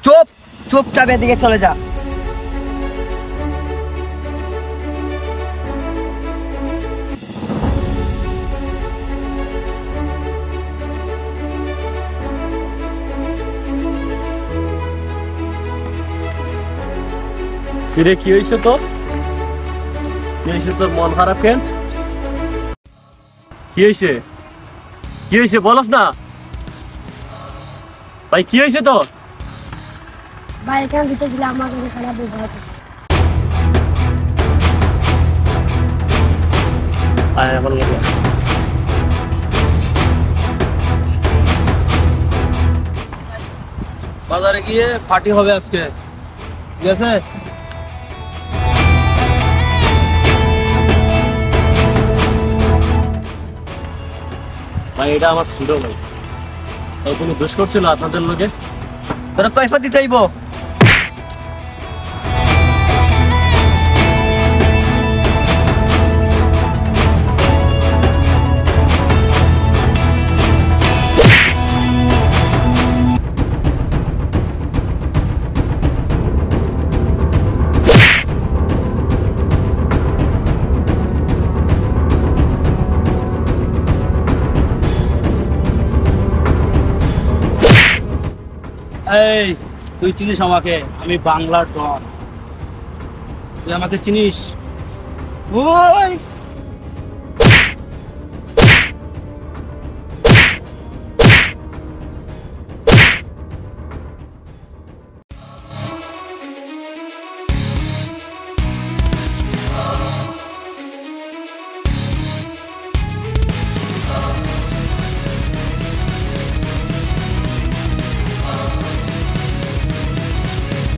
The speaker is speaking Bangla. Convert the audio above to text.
চুপ চুপচাপ এদিকে চলে যা। কিরে কি হয়েছে তোর? কি হয়েছে তোর? মন খারাপ কেন? কি হয়েছে? কি হয়েছে বলস না ভাই, কি হয়েছে তোর? ভাই এখান দিতে গেলে আমার কাছে খারাপ ব্যবহার করছে। বাজারে গিয়ে পার্টি হবে আজকে, ঠিক আছে? ভাই এটা আমার ছিল ভাই, কোনো দোষ করছিল আপনাদের লোকে? তোরা পয়সা দিতে হইব। এই তুই চিনিস আমাকে? আমি বাংলার ডন, তুই আমাকে চিনিস? ওই